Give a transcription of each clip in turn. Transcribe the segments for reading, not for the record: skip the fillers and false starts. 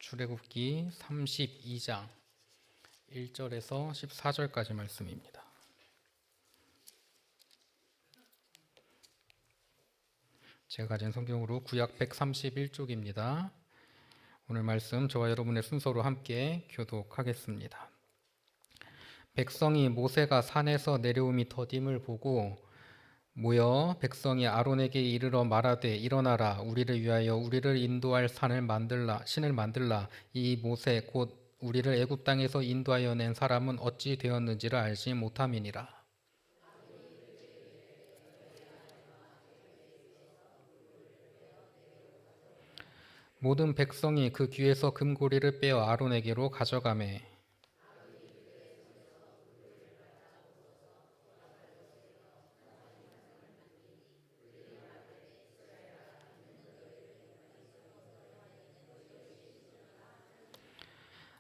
출애굽기 32장 1절에서 14절까지 말씀입니다. 제가 가진 성경으로 구약 131쪽입니다. 오늘 말씀 저와 여러분의 순서로 함께 교독하겠습니다. 백성이 모세가 산에서 내려옴이 더딤을 보고 모여 백성이 아론에게 이르러 말하되 일어나라 우리를 위하여 우리를 인도할 신을 만들라. 이 모세 곧 우리를 애굽 땅에서 인도하여 낸 사람은 어찌 되었는지를 알지 못함이니라. 모든 백성이 그 귀에서 금고리를 빼어 아론에게로 가져가매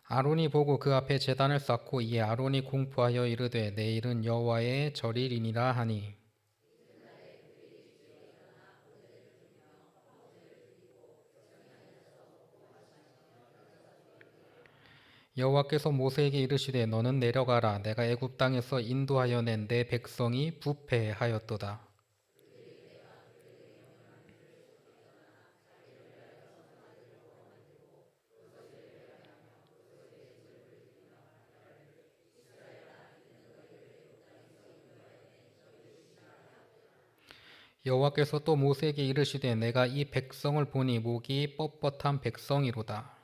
아론이 보고 그 앞에 제단을 쌓고 이에 아론이 공포하여 이르되 내일은 여호와의 절일이니라 하니 여호와께서 모세에게 이르시되 너는 내려가라 내가 애굽 땅에서 인도하여 낸 내 백성이 부패하였도다. 여호와께서 또 모세에게 이르시되 내가 이 백성을 보니 목이 뻣뻣한 백성이로다.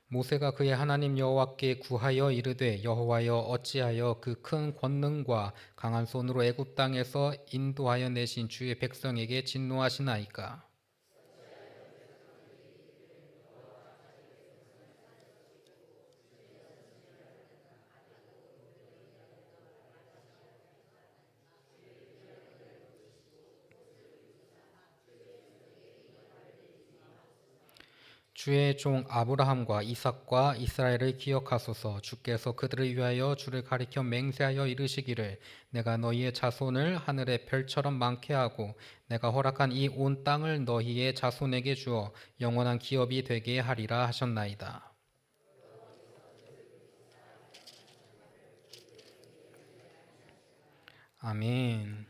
모세가 그의 하나님 여호와께 구하여 이르되 여호와여 어찌하여 그 큰 권능과 강한 손으로 애굽 땅에서 인도하여 내신 주의 백성에게 진노하시나이까. 주의 종 아브라함과 이삭과 이스라엘을 기억하소서. 주께서 그들을 위하여 주를 가리켜 맹세하여 이르시기를 내가 너희의 자손을 하늘의 별처럼 많게 하고 내가 허락한 이 온 땅을 너희의 자손에게 주어 영원한 기업이 되게 하리라 하셨나이다. 아멘.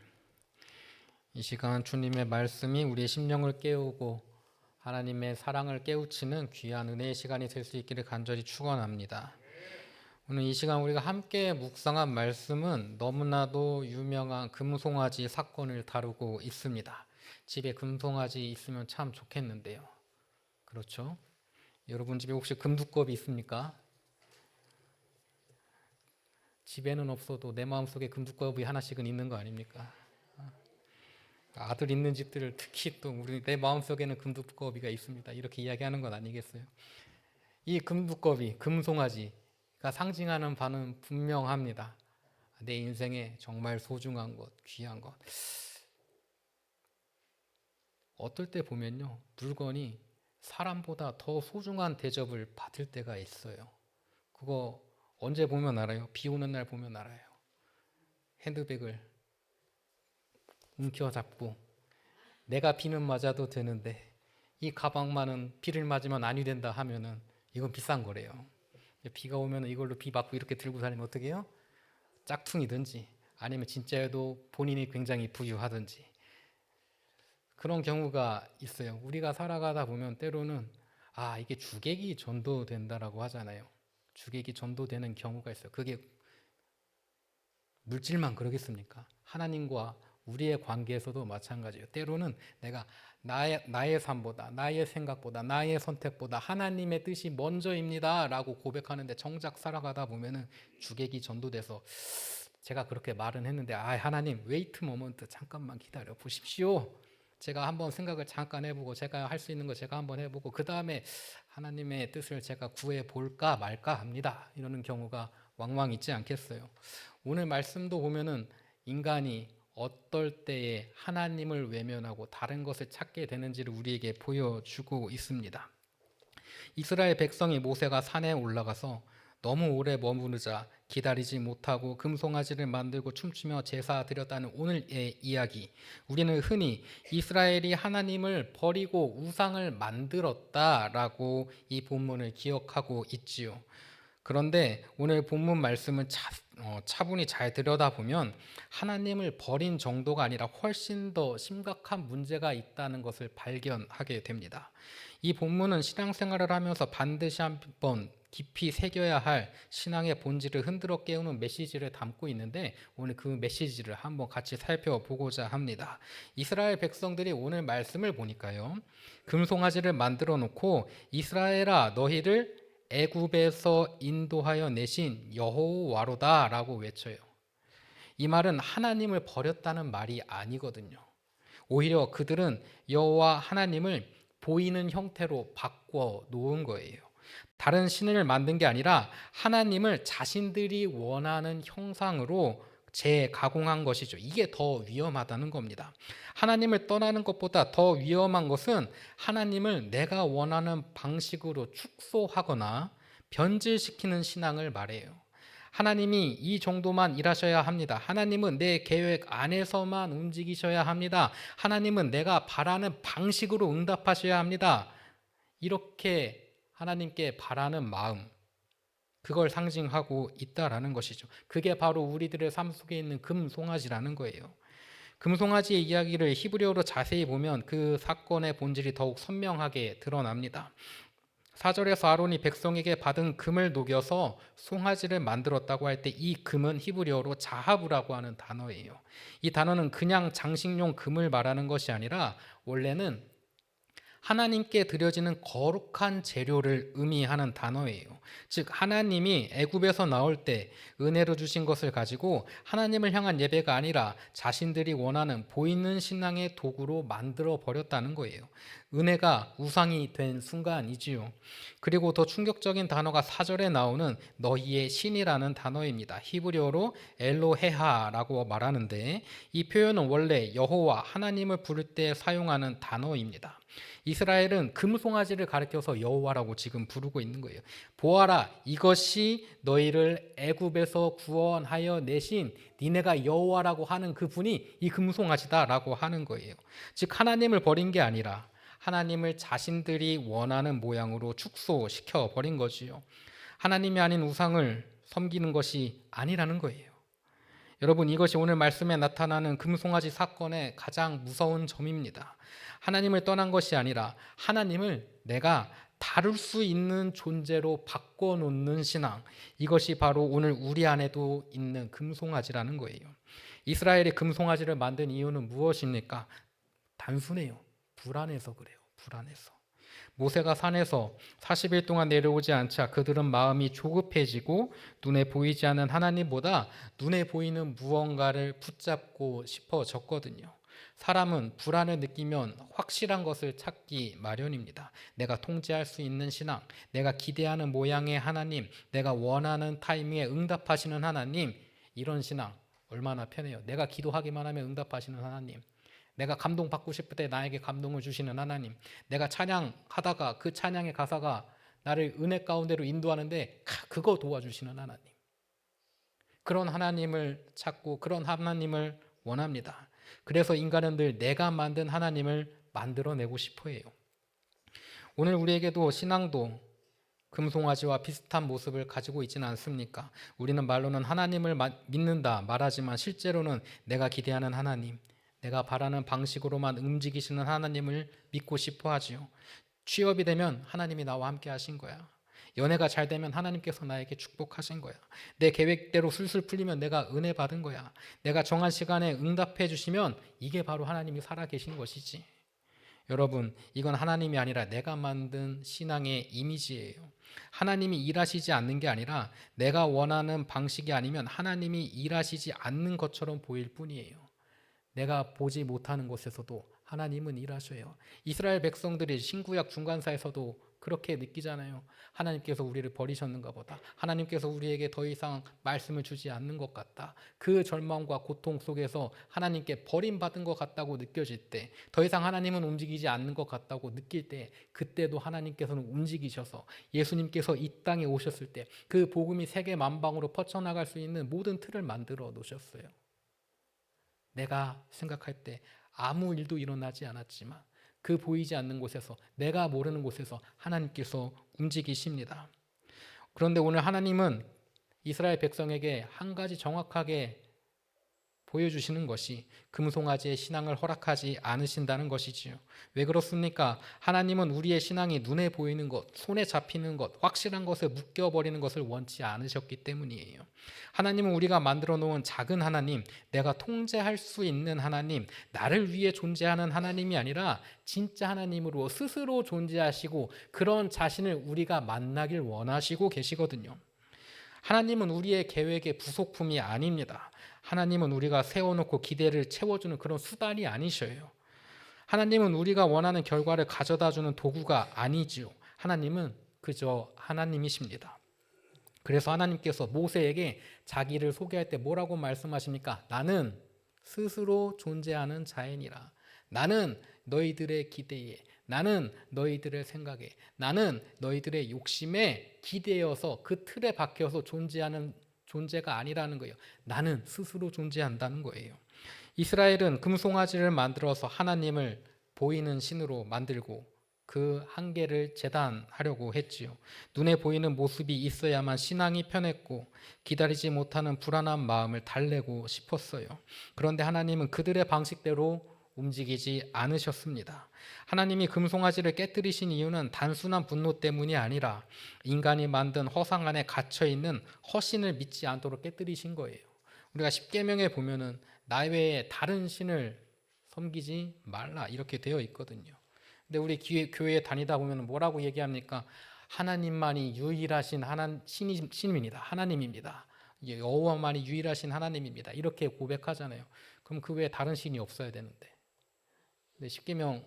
이 시간 주님의 말씀이 우리의 심령을 깨우고 하나님의 사랑을 깨우치는 귀한 은혜의 시간이 될 수 있기를 간절히 축원합니다. 오늘 이 시간 우리가 함께 묵상한 말씀은 너무나도 유명한 금송아지 사건을 다루고 있습니다. 집에 금송아지 있으면 참 좋겠는데요. 그렇죠? 여러분 집에 혹시 금두꺼비 있습니까? 집에는 없어도 내 마음속에 금두꺼비 하나씩은 있는 거 아닙니까? 아들 있는 집들을 특히 또 우리 내 마음속에는 금두꺼비가 있습니다. 이렇게 이야기하는 건 아니겠어요? 이 금두꺼비, 금송아지가 상징하는 바는 분명합니다. 내 인생에 정말 소중한 것, 귀한 것. 어떨 때 보면요, 물건이 사람보다 더 소중한 대접을 받을 때가 있어요. 그거 언제 보면 알아요? 비 오는 날 보면 알아요. 핸드백을 움켜잡고 내가 비는 맞아도 되는데 이 가방만은 비를 맞으면 아니 된다 하면은 이건 비싼 거래요. 비가 오면 이걸로 비 맞고 이렇게 들고 다니면 어떻게 해요? 짝퉁이든지 아니면 진짜여도 본인이 굉장히 부유하든지 그런 경우가 있어요. 우리가 살아가다 보면 때로는 이게 주객이 전도된다라고 하잖아요. 주객이 전도되는 경우가 있어요. 그게 물질만 그러겠습니까? 하나님과 우리의 관계에서도 마찬가지예요. 때로는 내가 나의 삶보다, 나의 생각보다, 나의 선택보다 하나님의 뜻이 먼저입니다 라고 고백하는데 정작 살아가다 보면은 주객이 전도돼서 제가 그렇게 말은 했는데 하나님 웨이트 모먼트 잠깐만 기다려 보십시오. 제가 한번 생각을 잠깐 해보고 제가 할 수 있는 거 제가 한번 해보고 그 다음에 하나님의 뜻을 제가 구해 볼까 말까 합니다. 이러는 경우가 왕왕 있지 않겠어요? 오늘 말씀도 보면은 인간이 어떨 때에 하나님을 외면하고 다른 것을 찾게 되는지를 우리에게 보여주고 있습니다. 이스라엘 백성이 모세가 산에 올라가서 너무 오래 머무르자 기다리지 못하고 금송아지를 만들고 춤추며 제사 드렸다는 오늘의 이야기. 우리는 흔히 이스라엘이 하나님을 버리고 우상을 만들었다라고 이 본문을 기억하고 있지요. 그런데 오늘 본문 말씀을 차분히 잘 들여다보면 하나님을 버린 정도가 아니라 훨씬 더 심각한 문제가 있다는 것을 발견하게 됩니다. 이 본문은 신앙생활을 하면서 반드시 한번 깊이 새겨야 할 신앙의 본질을 흔들어 깨우는 메시지를 담고 있는데 오늘 그 메시지를 한번 같이 살펴보고자 합니다. 이스라엘 백성들이 오늘 말씀을 보니까요. 금송아지를 만들어 놓고 이스라엘아 너희를 애굽에서 인도하여 내신 여호와로다라고 외쳐요. 이 말은 하나님을 버렸다는 말이 아니거든요. 오히려 그들은 여호와 하나님을 보이는 형태로 바꿔 놓은 거예요. 다른 신을 만든 게 아니라 하나님을 자신들이 원하는 형상으로 재가공한 것이죠. 이게 더 위험하다는 겁니다. 하나님을 떠나는 것보다 더 위험한 것은 하나님을 내가 원하는 방식으로 축소하거나 변질시키는 신앙을 말해요. 하나님이 이 정도만 일하셔야 합니다. 하나님은 내 계획 안에서만 움직이셔야 합니다. 하나님은 내가 바라는 방식으로 응답하셔야 합니다. 이렇게 하나님께 바라는 마음, 그걸 상징하고 있다라는 것이죠. 그게 바로 우리들의 삶 속에 있는 금송아지라는 거예요. 금송아지의 이야기를 히브리어로 자세히 보면 그 사건의 본질이 더욱 선명하게 드러납니다. 4절에서 아론이 백성에게 받은 금을 녹여서 송아지를 만들었다고 할 때 이 금은 히브리어로 자하부라고 하는 단어예요. 이 단어는 그냥 장식용 금을 말하는 것이 아니라 원래는 하나님께 드려지는 거룩한 재료를 의미하는 단어예요. 즉 하나님이 애굽에서 나올 때 은혜로 주신 것을 가지고 하나님을 향한 예배가 아니라 자신들이 원하는 보이는 신앙의 도구로 만들어 버렸다는 거예요. 은혜가 우상이 된 순간이지요. 그리고 더 충격적인 단어가 4절에 나오는 너희의 신이라는 단어입니다. 히브리어로 엘로헤하라고 말하는데 이 표현은 원래 여호와 하나님을 부를 때 사용하는 단어입니다. 이스라엘은 금송아지를 가리켜서 여호와라고 지금 부르고 있는 거예요. 보아라, 이것이 너희를 애굽에서 구원하여 내신 니네가 여호와라고 하는 그분이 이 금송아지다라고 하는 거예요. 즉 하나님을 버린 게 아니라 하나님을 자신들이 원하는 모양으로 축소시켜 버린 거지요. 하나님이 아닌 우상을 섬기는 것이 아니라는 거예요. 여러분, 이것이 오늘 말씀에 나타나는 금송아지 사건의 가장 무서운 점입니다. 하나님을 떠난 것이 아니라 하나님을 내가 다룰 수 있는 존재로 바꿔놓는 신앙, 이것이 바로 오늘 우리 안에도 있는 금송아지라는 거예요. 이스라엘이 금송아지를 만든 이유는 무엇입니까? 단순해요. 불안해서 그래요. 불안해서. 모세가 산에서 40일 동안 내려오지 않자 그들은 마음이 조급해지고 눈에 보이지 않는 하나님보다 눈에 보이는 무언가를 붙잡고 싶어졌거든요. 사람은 불안을 느끼면 확실한 것을 찾기 마련입니다. 내가 통제할 수 있는 신앙, 내가 기대하는 모양의 하나님, 내가 원하는 타이밍에 응답하시는 하나님, 이런 신앙 얼마나 편해요. 내가 기도하기만 하면 응답하시는 하나님, 내가 감동받고 싶을 때 나에게 감동을 주시는 하나님, 내가 찬양하다가 그 찬양의 가사가 나를 은혜 가운데로 인도하는데 그거 도와주시는 하나님, 그런 하나님을 찾고 그런 하나님을 원합니다. 그래서 인간은 늘 내가 만든 하나님을 만들어내고 싶어해요. 오늘 우리에게도 신앙도 금송아지와 비슷한 모습을 가지고 있지는 않습니까? 우리는 말로는 하나님을 믿는다 말하지만 실제로는 내가 기대하는 하나님, 내가 바라는 방식으로만 움직이시는 하나님을 믿고 싶어 하지요. 취업이 되면 하나님이 나와 함께 하신 거야. 연애가 잘 되면 하나님께서 나에게 축복하신 거야. 내 계획대로 술술 풀리면 내가 은혜 받은 거야. 내가 정한 시간에 응답해 주시면 이게 바로 하나님이 살아계신 것이지. 여러분, 이건 하나님이 아니라 내가 만든 신앙의 이미지예요. 하나님이 일하시지 않는 게 아니라 내가 원하는 방식이 아니면 하나님이 일하시지 않는 것처럼 보일 뿐이에요. 내가 보지 못하는 곳에서도 하나님은 일하셔요. 이스라엘 백성들이 신구약 중간사에서도 그렇게 느끼잖아요. 하나님께서 우리를 버리셨는가 보다. 하나님께서 우리에게 더 이상 말씀을 주지 않는 것 같다. 그 절망과 고통 속에서 하나님께 버림받은 것 같다고 느껴질 때, 더 이상 하나님은 움직이지 않는 것 같다고 느낄 때, 그때도 하나님께서는 움직이셔서 예수님께서 이 땅에 오셨을 때 그 복음이 세계 만방으로 퍼져나갈 수 있는 모든 틀을 만들어 놓으셨어요. 내가 생각할 때 아무 일도 일어나지 않았지만 그 보이지 않는 곳에서, 내가 모르는 곳에서 하나님께서 움직이십니다. 그런데 오늘 하나님은 이스라엘 백성에게 한 가지 정확하게 보여주시는 것이 금송아지의 신앙을 허락하지 않으신다는 것이지요. 왜 그렇습니까? 하나님은 우리의 신앙이 눈에 보이는 것, 손에 잡히는 것, 확실한 것에 묶여버리는 것을 원치 않으셨기 때문이에요. 하나님은 우리가 만들어 놓은 작은 하나님, 내가 통제할 수 있는 하나님, 나를 위해 존재하는 하나님이 아니라 진짜 하나님으로 스스로 존재하시고 그런 자신을 우리가 만나길 원하시고 계시거든요. 하나님은 우리의 계획의 부속품이 아닙니다. 하나님은 우리가 세워놓고 기대를 채워주는 그런 수단이 아니셔요. 하나님은 우리가 원하는 결과를 가져다주는 도구가 아니지요. 하나님은 그저 하나님이십니다. 그래서 하나님께서 모세에게 자기를 소개할 때 뭐라고 말씀하십니까? 나는 스스로 존재하는 자이니라. 나는 너희들의 기대에, 나는 너희들의 생각에, 나는 너희들의 욕심에 기대어서 그 틀에 박혀서 존재하는 존재가 아니라는 거예요. 나는 스스로 존재한다는 거예요. 이스라엘은 금송아지를 만들어서 하나님을 보이는 신으로 만들고 그 한계를 재단하려고 했지요. 눈에 보이는 모습이 있어야만 신앙이 편했고 기다리지 못하는 불안한 마음을 달래고 싶었어요. 그런데 하나님은 그들의 방식대로 움직이지 않으셨습니다. 하나님이 금송아지를 깨뜨리신 이유는 단순한 분노 때문이 아니라 인간이 만든 허상 안에 갇혀 있는 허신을 믿지 않도록 깨뜨리신 거예요. 우리가 십계명에 보면은 나 외에 다른 신을 섬기지 말라 이렇게 되어 있거든요. 근데 우리 교회에 다니다 보면 뭐라고 얘기합니까? 하나님만이 유일하신 신입니다. 하나님입니다. 여호와만이 유일하신 하나님입니다. 이렇게 고백하잖아요. 그럼 그 외에 다른 신이 없어야 되는데. 근데 십계명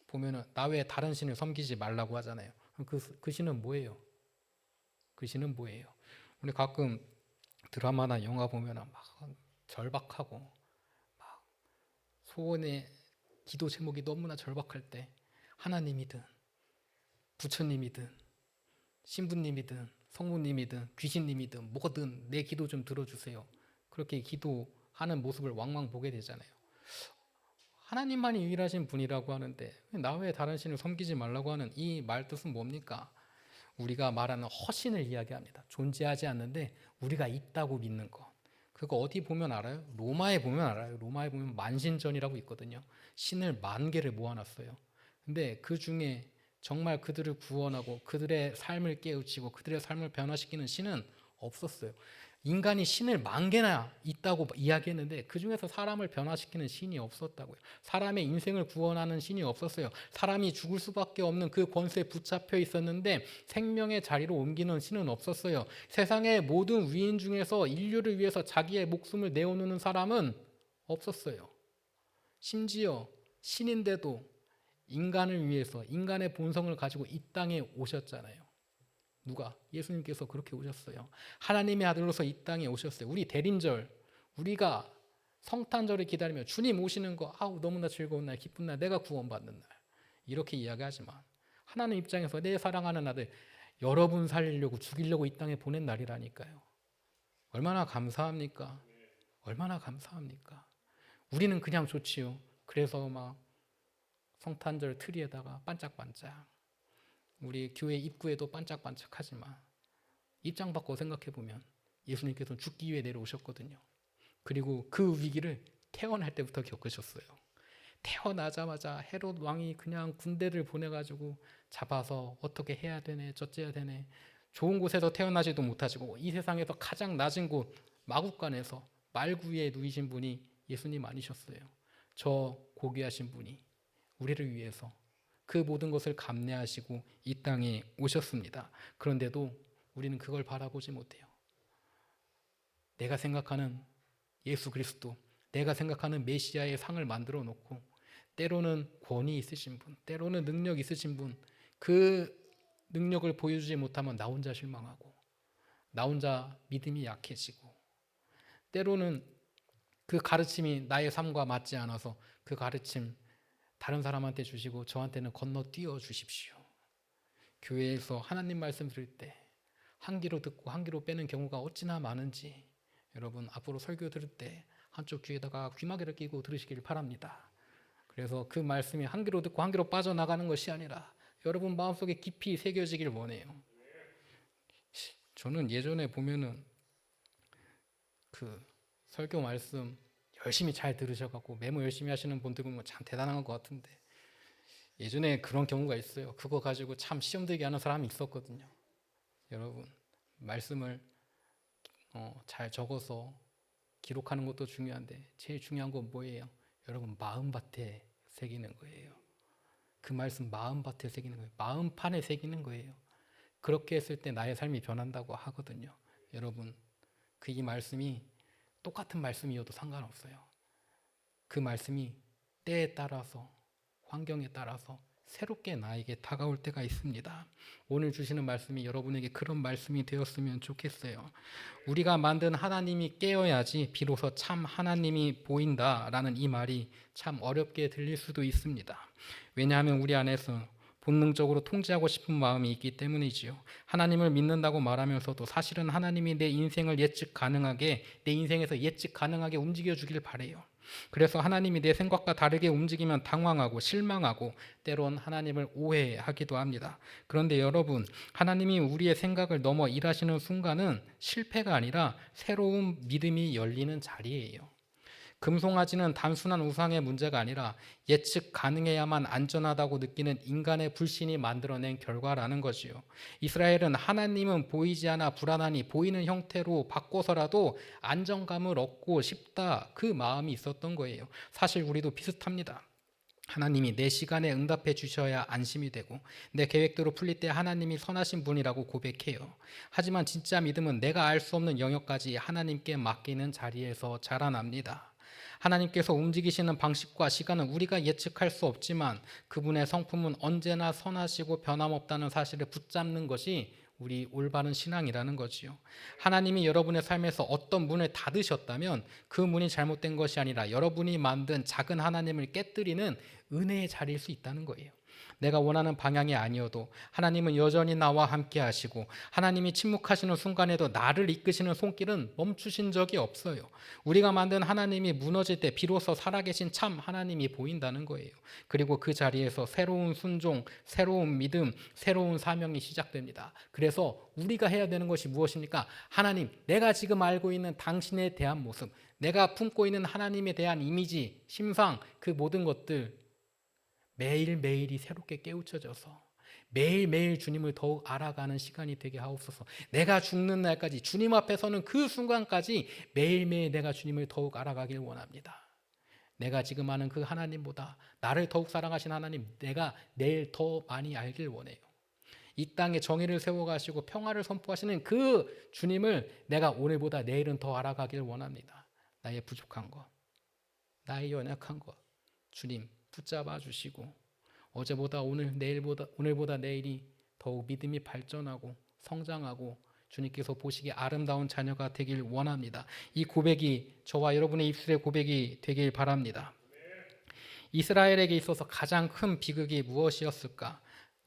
보면은 나 외에 다른 신을 섬기지 말라고 하잖아요. 그럼 그 신은 뭐예요? 그 신은 뭐예요? 우리 가끔 드라마나 영화 보면은 막 절박하고 막 소원의 기도 제목이 너무나 절박할 때 하나님이든 부처님이든 신부님이든 성부님이든 귀신님이든 뭐든 내 기도 좀 들어주세요. 그렇게 기도하는 모습을 왕왕 보게 되잖아요. 하나님만이 유일하신 분이라고 하는데 나 외에 다른 신을 섬기지 말라고 하는 이 말뜻은 뭡니까? 우리가 말하는 허신을 이야기합니다. 존재하지 않는데 우리가 있다고 믿는 것. 그거 어디 보면 알아요? 로마에 보면 알아요. 로마에 보면 만신전이라고 있거든요. 신을 10,000개를 모아놨어요. 근데 그 중에 정말 그들을 구원하고 그들의 삶을 깨우치고 그들의 삶을 변화시키는 신은 없었어요. 인간이 신을 10,000개나 있다고 이야기했는데 그 중에서 사람을 변화시키는 신이 없었다고요. 사람의 인생을 구원하는 신이 없었어요. 사람이 죽을 수밖에 없는 그 권세에 붙잡혀 있었는데 생명의 자리로 옮기는 신은 없었어요. 세상의 모든 위인 중에서 인류를 위해서 자기의 목숨을 내어놓는 사람은 없었어요. 심지어 신인데도 인간을 위해서 인간의 본성을 가지고 이 땅에 오셨잖아요. 누가? 예수님께서 그렇게 오셨어요. 하나님의 아들로서 이 땅에 오셨어요. 우리 대림절, 우리가 성탄절을 기다리며 주님 오시는 거 아우 너무나 즐거운 날, 기쁜 날, 내가 구원받는 날 이렇게 이야기하지만 하나님 입장에서 내 사랑하는 아들 여러분 살리려고 죽이려고 이 땅에 보낸 날이라니까요. 얼마나 감사합니까? 얼마나 감사합니까? 우리는 그냥 좋지요. 그래서 막 성탄절 트리에다가 반짝반짝 우리 교회 입구에도 반짝반짝하지만 입장 바꿔 생각해보면 예수님께서는 죽기 위해 내려오셨거든요. 그리고 그 위기를 태어날 때부터 겪으셨어요. 태어나자마자 헤롯 왕이 그냥 군대를 보내가지고 잡아서 어떻게 해야 되네 저째야 되네 좋은 곳에서 태어나지도 못하시고 이 세상에서 가장 낮은 곳 마국간에서 말구에 누이신 분이 예수님 아니셨어요. 저 고귀하신 분이 우리를 위해서 그 모든 것을 감내하시고 이 땅에 오셨습니다. 그런데도 우리는 그걸 바라보지 못해요. 내가 생각하는 예수 그리스도, 내가 생각하는 메시아의 상을 만들어 놓고 때로는 권위 있으신 분, 때로는 능력 있으신 분, 그 능력을 보여주지 못하면 나 혼자 실망하고 나 혼자 믿음이 약해지고 때로는 그 가르침이 나의 삶과 맞지 않아서 그 가르침 다른 사람한테 주시고 저한테는 건너뛰어 주십시오. 교회에서 하나님 말씀 들을 때 한 귀로 듣고 한 귀로 빼는 경우가 어찌나 많은지 여러분 앞으로 설교 들을 때 한쪽 귀에다가 귀마개를 끼고 들으시길 바랍니다. 그래서 그 말씀이 한 귀로 듣고 한 귀로 빠져나가는 것이 아니라 여러분 마음속에 깊이 새겨지길 원해요. 저는 예전에 보면은 그 설교 말씀 열심히 잘 들으셔갖고 메모 열심히 하시는 분들 보면 참 대단한 것 같은데 예전에 그런 경우가 있어요. 그거 가지고 참 시험 들게 하는 사람이 있었거든요. 여러분 말씀을 잘 적어서 기록하는 것도 중요한데 제일 중요한 건 뭐예요? 여러분 마음밭에 새기는 거예요. 그 말씀 마음밭에 새기는 거예요. 마음판에 새기는 거예요. 그렇게 했을 때 나의 삶이 변한다고 하거든요. 여러분 그 이 말씀이 똑같은 말씀이어도 상관없어요. 그 말씀이 때에 따라서 환경에 따라서 새롭게 나에게 다가올 때가 있습니다. 오늘 주시는 말씀이 여러분에게 그런 말씀이 되었으면 좋겠어요. 우리가 만든 하나님이 깨어야지 비로소 참 하나님이 보인다라는 이 말이 참 어렵게 들릴 수도 있습니다. 왜냐하면 우리 안에서 본능적으로 통제하고 싶은 마음이 있기 때문이지요. 하나님을 믿는다고 말하면서도 사실은 하나님이 내 인생을 예측 가능하게 내 인생에서 예측 가능하게 움직여 주길 바래요. 그래서 하나님이 내 생각과 다르게 움직이면 당황하고 실망하고 때론 하나님을 오해하기도 합니다. 그런데 여러분, 하나님이 우리의 생각을 넘어 일하시는 순간은 실패가 아니라 새로운 믿음이 열리는 자리예요. 금송아지는 단순한 우상의 문제가 아니라 예측 가능해야만 안전하다고 느끼는 인간의 불신이 만들어낸 결과라는 거지요. 이스라엘은 하나님은 보이지 않아 불안하니 보이는 형태로 바꿔서라도 안정감을 얻고 싶다 그 마음이 있었던 거예요. 사실 우리도 비슷합니다. 하나님이 내 시간에 응답해 주셔야 안심이 되고 내 계획대로 풀릴 때 하나님이 선하신 분이라고 고백해요. 하지만 진짜 믿음은 내가 알 수 없는 영역까지 하나님께 맡기는 자리에서 자라납니다. 하나님께서 움직이시는 방식과 시간은 우리가 예측할 수 없지만 그분의 성품은 언제나 선하시고 변함없다는 사실을 붙잡는 것이 우리 올바른 신앙이라는 거지요. 하나님이 여러분의 삶에서 어떤 문을 닫으셨다면 그 문이 잘못된 것이 아니라 여러분이 만든 작은 하나님을 깨뜨리는 은혜의 자리일 수 있다는 거예요. 내가 원하는 방향이 아니어도 하나님은 여전히 나와 함께 하시고 하나님이 침묵하시는 순간에도 나를 이끄시는 손길은 멈추신 적이 없어요. 우리가 만든 하나님이 무너질 때 비로소 살아계신 참 하나님이 보인다는 거예요. 그리고 그 자리에서 새로운 순종, 새로운 믿음, 새로운 사명이 시작됩니다. 그래서 우리가 해야 되는 것이 무엇입니까? 하나님, 내가 지금 알고 있는 당신에 대한 모습, 내가 품고 있는 하나님에 대한 이미지, 심상, 그 모든 것들 매일매일이 새롭게 깨우쳐져서 매일매일 주님을 더욱 알아가는 시간이 되게 하옵소서. 내가 죽는 날까지 주님 앞에 서는 그 순간까지 매일매일 내가 주님을 더욱 알아가길 원합니다. 내가 지금 아는 그 하나님보다 나를 더욱 사랑하신 하나님, 내가 내일 더 많이 알길 원해요. 이 땅에 정의를 세워가시고 평화를 선포하시는 그 주님을 내가 오늘보다 내일은 더 알아가길 원합니다. 나의 부족한 것, 나의 연약한 것, 주님 붙잡아 주시고 어제보다 오늘보다 내일이 더욱 믿음이 발전하고 성장하고 주님께서 보시기에 아름다운 자녀가 되길 원합니다. 이 고백이 저와 여러분의 입술의 고백이 되길 바랍니다. 이스라엘에게 있어서 가장 큰 비극이 무엇이었을까?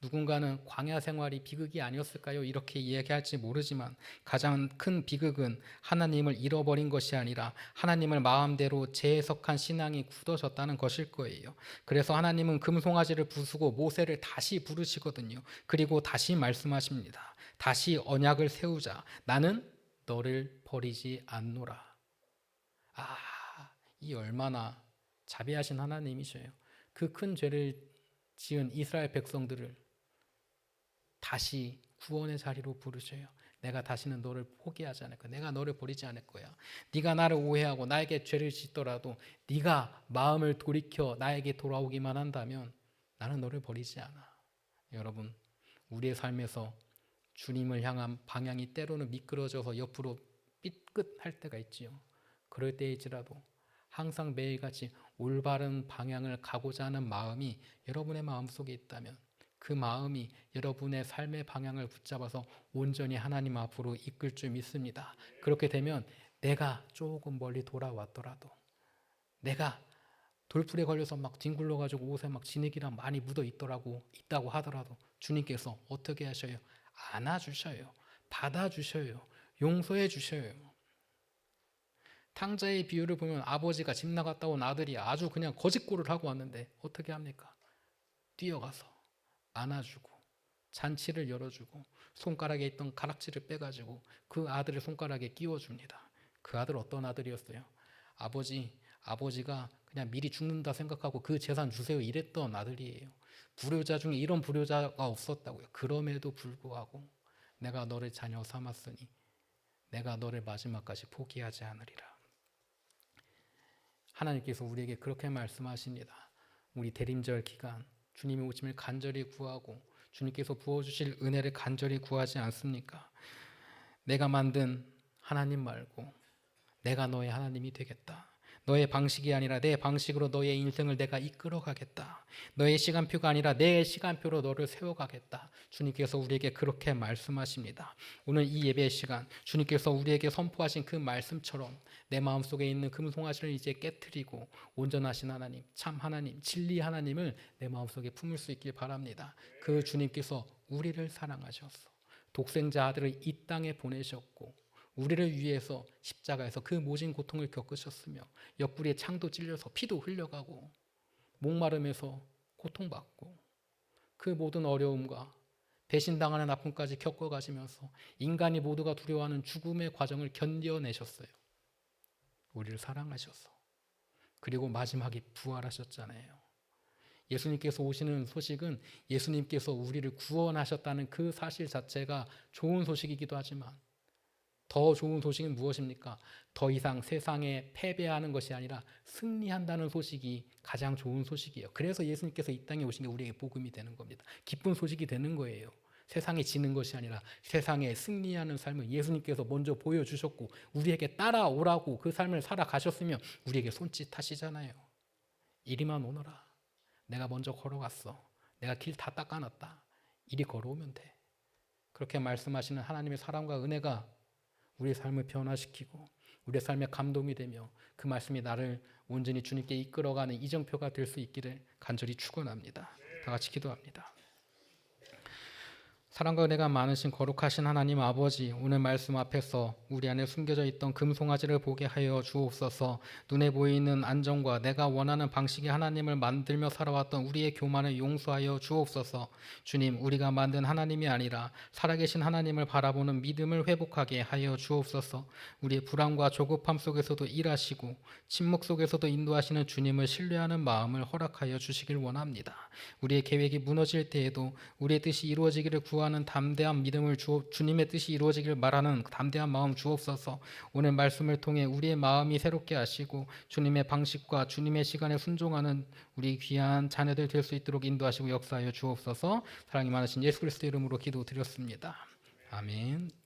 누군가는 광야 생활이 비극이 아니었을까요? 이렇게 이야기할지 모르지만 가장 큰 비극은 하나님을 잃어버린 것이 아니라 하나님을 마음대로 재해석한 신앙이 굳어졌다는 것일 거예요. 그래서 하나님은 금송아지를 부수고 모세를 다시 부르시거든요. 그리고 다시 말씀하십니다. 다시 언약을 세우자. 나는 너를 버리지 않노라. 이 얼마나 자비하신 하나님이셔요. 그 큰 죄를 지은 이스라엘 백성들을 다시 구원의 자리로 부르셔요. 내가 다시는 너를 포기하지 않을 거야. 내가 너를 버리지 않을 거야. 네가 나를 오해하고 나에게 죄를 짓더라도 네가 마음을 돌이켜 나에게 돌아오기만 한다면 나는 너를 버리지 않아. 여러분, 우리의 삶에서 주님을 향한 방향이 때로는 미끄러져서 옆으로 삐끗할 때가 있지요. 그럴 때일지라도 항상 매일같이 올바른 방향을 가고자 하는 마음이 여러분의 마음속에 있다면 그 마음이 여러분의 삶의 방향을 붙잡아서 온전히 하나님 앞으로 이끌 줄 믿습니다. 그렇게 되면 내가 조금 멀리 돌아왔더라도, 내가 돌풀에 걸려서 막 뒹굴러가지고 옷에 막 진흙이랑 많이 묻어 있다고 하더라도 주님께서 어떻게 하셔요? 안아주셔요. 받아주셔요. 용서해 주셔요. 탕자의 비유를 보면 아버지가 집 나갔다 온 아들이 아주 그냥 거짓골을 하고 왔는데 어떻게 합니까? 뛰어가서 안아주고 잔치를 열어주고 손가락에 있던 가락지를 빼가지고 그 아들의 손가락에 끼워줍니다. 그 아들 어떤 아들이었어요? 아버지가 그냥 미리 죽는다 생각하고 그 재산 주세요 이랬던 아들이에요. 불효자 중에 이런 불효자가 없었다고요. 그럼에도 불구하고 내가 너를 자녀 삼았으니 내가 너를 마지막까지 포기하지 않으리라. 하나님께서 우리에게 그렇게 말씀하십니다. 우리 대림절 기간 주님의 오심을 간절히 구하고 주님께서 부어주실 은혜를 간절히 구하지 않습니까? 내가 만든 하나님 말고 내가 너의 하나님이 되겠다. 너의 방식이 아니라 내 방식으로 너의 인생을 내가 이끌어 가겠다. 너의 시간표가 아니라 내 시간표로 너를 세워가겠다. 주님께서 우리에게 그렇게 말씀하십니다. 오늘 이 예배 시간 주님께서 우리에게 선포하신 그 말씀처럼 내 마음속에 있는 금송아지를 이제 깨트리고 온전하신 하나님, 참 하나님, 진리 하나님을 내 마음속에 품을 수 있길 바랍니다. 그 주님께서 우리를 사랑하셔서 독생자 아들을 이 땅에 보내셨고 우리를 위해서 십자가에서 그 모진 고통을 겪으셨으며 옆구리에 창도 찔려서 피도 흘려가고 목마름에서 고통받고 그 모든 어려움과 배신당하는 아픔까지 겪어가시면서 인간이 모두가 두려워하는 죽음의 과정을 견뎌내셨어요. 우리를 사랑하셔서. 그리고 마지막에 부활하셨잖아요. 예수님께서 오시는 소식은 예수님께서 우리를 구원하셨다는 그 사실 자체가 좋은 소식이기도 하지만 더 좋은 소식은 무엇입니까? 더 이상 세상에 패배하는 것이 아니라 승리한다는 소식이 가장 좋은 소식이에요. 그래서 예수님께서 이 땅에 오신 게 우리에게 복음이 되는 겁니다. 기쁜 소식이 되는 거예요. 세상에 지는 것이 아니라 세상에 승리하는 삶을 예수님께서 먼저 보여주셨고 우리에게 따라오라고 그 삶을 살아가셨으면 우리에게 손짓하시잖아요. 이리만 오너라. 내가 먼저 걸어갔어. 내가 길 다 닦아놨다. 이리 걸어오면 돼. 그렇게 말씀하시는 하나님의 사랑과 은혜가 우리의 삶을 변화시키고 우리의 삶에 감동이 되며 그 말씀이 나를 온전히 주님께 이끌어가는 이정표가 될 수 있기를 간절히 축원합니다. 다 같이 기도합니다. 사랑과 은혜가 많으신 거룩하신 하나님 아버지, 오늘 말씀 앞에서 우리 안에 숨겨져 있던 금송아지를 보게 하여 주옵소서. 눈에 보이는 안정과 내가 원하는 방식의 하나님을 만들며 살아왔던 우리의 교만을 용서하여 주옵소서. 주님, 우리가 만든 하나님이 아니라 살아계신 하나님을 바라보는 믿음을 회복하게 하여 주옵소서. 우리의 불안과 조급함 속에서도 일하시고 침묵 속에서도 인도하시는 주님을 신뢰하는 마음을 허락하여 주시길 원합니다. 우리의 계획이 무너질 때에도 우리의 뜻이 이루어지기를 구하는 담대한 믿음을 주님의 뜻이 이루어지길 말하는 담대한 마음 주옵소서. 오늘 말씀을 통해 우리의 마음이 새롭게 하시고 주님의 방식과 주님의 시간에 순종하는 우리 귀한 자녀들 될 수 있도록 인도하시고 역사하여 주옵소서. 사랑이 많으신 예수 그리스도 이름으로 기도드렸습니다. 아멘.